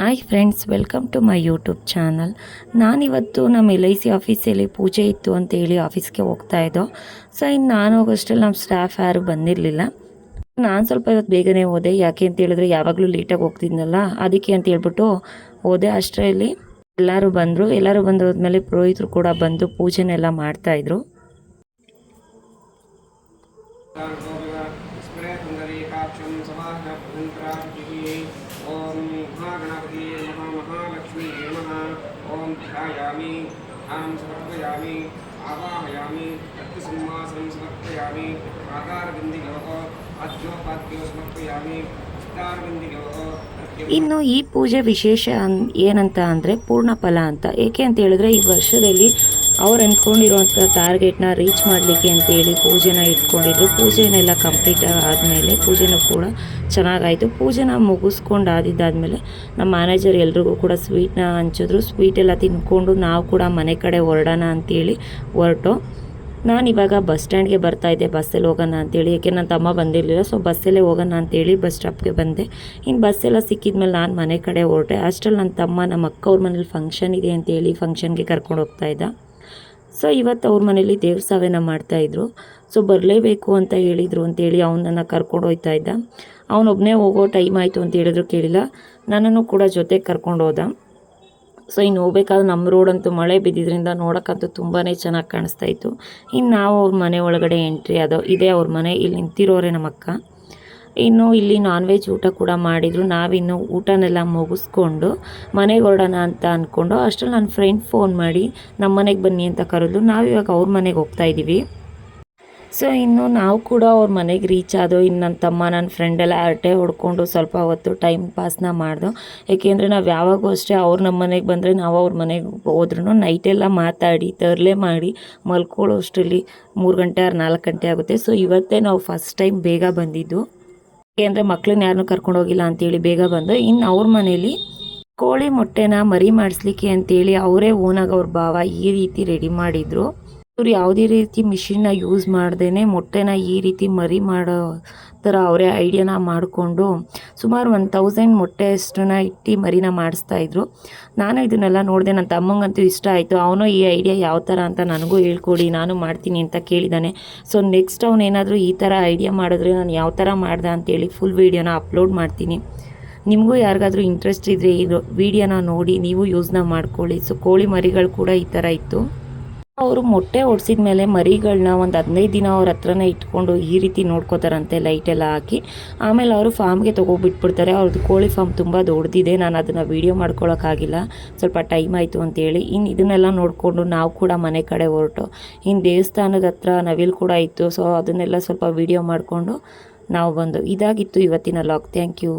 Hi friends, welcome to my YouTube channel. ನಾನಿವತ್ತು ನಮ್ಮ LIC ಆಫೀಸಲ್ಲಿ ಪೂಜೆ ಇತ್ತು ಅಂತೇಳಿ ಆಫೀಸ್ಗೆ ಹೋಗ್ತಾ ಇದ್ದೋ. ಸೊ ಇನ್ನು ನಾನು ಹೋಗೋಷ್ಟರಲ್ಲಿ ನಮ್ಮ ಸ್ಟಾಫ್ ಯಾರು ಬಂದಿರಲಿಲ್ಲ. ನಾನು ಸ್ವಲ್ಪ ಇವತ್ತು ಬೇಗನೆ ಹೋದೆ. ಯಾಕೆ ಅಂತ ಹೇಳಿದ್ರೆ ಯಾವಾಗಲೂ ಲೇಟಾಗಿ ಹೋಗ್ತಿದ್ನಲ್ಲ, ಅದಕ್ಕೆ ಅಂತ ಹೇಳ್ಬಿಟ್ಟು ಹೋದೆ. ಅಷ್ಟರಲ್ಲಿ ಎಲ್ಲರೂ ಬಂದೋದ್ಮೇಲೆ ಪುರೋಹಿತರು ಕೂಡ ಬಂದು ಪೂಜೆನೆಲ್ಲ ಮಾಡ್ತಾಯಿದ್ರು. ओम महागणपति महालक्ष्मी नमः। ओम ध्यायामि ध्यानं समर्पयामि आवाहयामि तत्सिंहासनं समर्पयामि आधारबिन्दुयोः अद्योपाद्यो समर्पयामि हस्तारबिन्दुयोः। ಇನ್ನು ಈ ಪೂಜೆ ವಿಶೇಷ ಏನಂತ ಅಂದರೆ ಪೂರ್ಣ ಫಲ ಅಂತ. ಏಕೆ ಅಂತ ಹೇಳಿದ್ರೆ ಈ ವರ್ಷದಲ್ಲಿ ಅವ್ರು ಅಂದ್ಕೊಂಡಿರುವಂಥ ಟಾರ್ಗೆಟ್ನ ರೀಚ್ ಮಾಡಲಿಕ್ಕೆ ಅಂತೇಳಿ ಪೂಜೆನ ಇಟ್ಕೊಂಡಿದ್ರು. ಪೂಜೆನೆಲ್ಲ ಕಂಪ್ಲೀಟ್ ಆದಮೇಲೆ ಪೂಜೆನೂ ಕೂಡ ಚೆನ್ನಾಗಾಯಿತು. ಪೂಜೆನ ಮುಗಿಸ್ಕೊಂಡು ಆದಿದ್ದಾದಮೇಲೆ ನಮ್ಮ ಮ್ಯಾನೇಜರ್ ಎಲ್ರಿಗೂ ಕೂಡ ಸ್ವೀಟ್ನ ಹಂಚಿದ್ರು. ಸ್ವೀಟೆಲ್ಲ ತಿಂದ್ಕೊಂಡು ನಾವು ಕೂಡ ಮನೆ ಕಡೆ ಹೊರಡೋಣ ಅಂತೇಳಿ ಹೊರಟು. ನಾನಿವಾಗ ಬಸ್ ಸ್ಟ್ಯಾಂಡ್ಗೆ ಬರ್ತಾಯಿದ್ದೆ, ಬಸ್ಸಲ್ಲಿ ಹೋಗೋಣ ಅಂತೇಳಿ. ಏಕೆ ನನ್ನ ತಮ್ಮ ಬಂದಿರಲಿಲ್ಲ, ಸೊ ಬಸ್ಸಲ್ಲೇ ಹೋಗೋಣ ಅಂತೇಳಿ ಬಸ್ ಸ್ಟಾಪ್ಗೆ ಬಂದೆ. ಇನ್ನು ಬಸ್ಸೆಲ್ಲ ಸಿಕ್ಕಿದ್ಮೇಲೆ ನಾನು ಮನೆ ಕಡೆ ಹೊರಟೆ. ಅಷ್ಟರಲ್ಲಿ ನನ್ನ ತಮ್ಮ ನಮ್ಮ ಅಕ್ಕ ಅವ್ರ ಮನೇಲಿ ಫಂಕ್ಷನ್ ಇದೆ ಅಂತೇಳಿ ಫಂಕ್ಷನ್ಗೆ ಕರ್ಕೊಂಡು ಹೋಗ್ತಾಯಿದ್ದ. ಸೊ ಇವತ್ತು ಅವ್ರ ಮನೇಲಿ ದೇವ್ರ ಸಾವೇನ ಮಾಡ್ತಾಯಿದ್ರು. ಸೊ ಬರಲೇಬೇಕು ಅಂತ ಹೇಳಿದರು ಅಂತೇಳಿ ಅವನನ್ನು ಕರ್ಕೊಂಡು ಹೋಗ್ತಾ ಇದ್ದ. ಅವನೊಬ್ಬನೇ ಹೋಗೋ ಟೈಮ್ ಆಯಿತು ಅಂತ ಹೇಳಿದ್ರು ಕೇಳಿಲ್ಲ, ನನ್ನನ್ನು ಕೂಡ ಜೊತೆಗೆ ಕರ್ಕೊಂಡು ಹೋದ. ಸೊ ಇನ್ನು ಹೋಗ್ಬೇಕಾದ್ರೆ ನಮ್ಮ ರೋಡಂತೂ ಮಳೆ ಬಿದ್ದಿದ್ದರಿಂದ ನೋಡೋಕ್ಕಂತೂ ತುಂಬಾ ಚೆನ್ನಾಗಿ ಕಾಣಿಸ್ತಾ ಇತ್ತು. ಇನ್ನು ನಾವು ಅವ್ರ ಮನೆ ಒಳಗಡೆ ಎಂಟ್ರಿ ಇದೇ ಅವ್ರ ಮನೆ. ಇಲ್ಲಿ ನಿಂತಿರೋರೆ ನಮ್ಮ ಅಕ್ಕ. ಇನ್ನು ಇಲ್ಲಿ ನಾನ್ ವೆಜ್ ಊಟ ಕೂಡ ಮಾಡಿದರು. ನಾವಿನ್ನು ಊಟನೆಲ್ಲ ಮುಗಿಸ್ಕೊಂಡು ಮನೆಗೆ ಹೊರಡೋಣ ಅಂತ ಅಂದ್ಕೊಂಡು ಅಷ್ಟರಲ್ಲಿ ನನ್ನ ಫ್ರೆಂಡ್ ಫೋನ್ ಮಾಡಿ ನಮ್ಮ ಮನೆಗೆ ಬನ್ನಿ ಅಂತ ಕರೆದು ನಾವಿವಾಗ ಅವ್ರ ಮನೆಗೆ ಹೋಗ್ತಾ ಇದ್ದೀವಿ. ಸೊ ಇನ್ನು ನಾವು ಕೂಡ ಅವ್ರ ಮನೆಗೆ ರೀಚ್ ಆದೋ. ಇನ್ನು ನನ್ನ ತಮ್ಮ ನನ್ನ ಫ್ರೆಂಡೆಲ್ಲ ಹರಟೆ ಹೊಡ್ಕೊಂಡು ಸ್ವಲ್ಪ ಹೊತ್ತು ಟೈಮ್ ಪಾಸ್ನ ಮಾಡ್ದೋ. ಏಕೆಂದರೆ ನಾವು ಯಾವಾಗೂ ಅಷ್ಟೇ ಅವ್ರು ನಮ್ಮ ಮನೆಗೆ ಬಂದರೆ ನಾವು ಅವ್ರ ಮನೆಗೆ ಹೋದ್ರೂ ನೈಟೆಲ್ಲ ಮಾತಾಡಿ ತರಲೆ ಮಾಡಿ ಮಲ್ಕೊಳ್ಳೋ ಅಷ್ಟರಲ್ಲಿ 3 ಗಂಟೆ 4 ಗಂಟೆ ಆಗುತ್ತೆ. ಸೊ ಇವತ್ತೇ ನಾವು ಫಸ್ಟ್ ಟೈಮ್ ಬೇಗ ಬಂದಿದ್ದು. ಏಕೆಂದರೆ ಮಕ್ಕಳನ್ನ ಯಾರನ್ನೂ ಕರ್ಕೊಂಡು ಹೋಗಿಲ್ಲ ಅಂತೇಳಿ ಬೇಗ ಬಂದು. ಇನ್ನು ಅವ್ರ ಮನೇಲಿ ಕೋಳಿ ಮೊಟ್ಟೆನ ಮರಿ ಮಾಡಿಸ್ಲಿಕ್ಕೆ ಅಂತೇಳಿ ಅವರೇ ಓನಾಗಿ ಅವ್ರ ಭಾವ ಈ ರೀತಿ ರೆಡಿ ಮಾಡಿದರು. ಇವ್ರು ಯಾವುದೇ ರೀತಿ ಮಿಷಿನ್ನ ಯೂಸ್ ಮಾಡ್ದೇ ಮೊಟ್ಟೆನ ಈ ರೀತಿ ಮರಿ ಮಾಡೋ ಥರ ಅವರೇ ಐಡಿಯಾನ ಮಾಡಿಕೊಂಡು ಸುಮಾರು 1000 ಮೊಟ್ಟೆ ಅಷ್ಟನ್ನ ಇಟ್ಟು ಮರಿನ ಮಾಡಿಸ್ತಾಯಿದ್ರು. ನಾನು ಇದನ್ನೆಲ್ಲ ನೋಡಿದೆ. ನನ್ನ ತಮ್ಮಂಗಂತೂ ಇಷ್ಟ ಆಯಿತು. ಅವನು ಈ ಐಡಿಯಾ ಯಾವ ಥರ ಅಂತ ನನಗೂ ಹೇಳ್ಕೊಡಿ, ನಾನು ಮಾಡ್ತೀನಿ ಅಂತ ಕೇಳಿದ್ದಾನೆ. ಸೊ ನೆಕ್ಸ್ಟ್ ಅವನೇನಾದರೂ ಈ ಥರ ಐಡಿಯಾ ಮಾಡಿದ್ರೆ ನಾನು ಯಾವ ಥರ ಮಾಡ್ದೆ ಅಂತೇಳಿ ಫುಲ್ ವೀಡಿಯೋನ ಅಪ್ಲೋಡ್ ಮಾಡ್ತೀನಿ. ನಿಮಗೂ ಯಾರಿಗಾದರೂ ಇಂಟ್ರೆಸ್ಟ್ ಇದ್ದರೆ ಇದು ವೀಡಿಯೋನ ನೋಡಿ ನೀವು ಯೂಸ್ನ ಮಾಡ್ಕೊಳ್ಳಿ. ಸೊ ಕೋಳಿ ಮರಿಗಳು ಕೂಡ ಈ ಥರ ಇತ್ತು. ಅವರು ಮೊಟ್ಟೆ ಹೊಡ್ಸಿದ ಮೇಲೆ ಮರಿಗಳನ್ನ ಒಂದು 15 ದಿನ ಅವ್ರ ಹತ್ರನೇ ಇಟ್ಕೊಂಡು ಈ ರೀತಿ ನೋಡ್ಕೋತಾರಂತೆ, ಲೈಟೆಲ್ಲ ಹಾಕಿ. ಆಮೇಲೆ ಅವರು ಫಾರ್ಮ್ಗೆ ತೊಗೊಬಿಟ್ಬಿಡ್ತಾರೆ. ಅವ್ರದ್ದು ಕೋಳಿ ಫಾರ್ಮ್ ತುಂಬ ದೊಡ್ಡದಿದೆ. ನಾನು ಅದನ್ನು ವೀಡಿಯೋ ಮಾಡ್ಕೊಳ್ಳೋಕ್ಕಾಗಿಲ್ಲ, ಸ್ವಲ್ಪ ಟೈಮ್ ಆಯಿತು ಅಂತೇಳಿ. ಇನ್ನು ಇದನ್ನೆಲ್ಲ ನೋಡಿಕೊಂಡು ನಾವು ಕೂಡ ಮನೆ ಕಡೆ ಹೊರಟು. ಇನ್ನು ದೇವಸ್ಥಾನದ ಹತ್ರ ನವಿಲು ಕೂಡ ಇತ್ತು. ಸೊ ಅದನ್ನೆಲ್ಲ ಸ್ವಲ್ಪ ವೀಡಿಯೋ ಮಾಡಿಕೊಂಡು ನಾವು ಬಂದು. ಇದಾಗಿತ್ತು ಇವತ್ತಿನ ಲಾಗ್. Thank you.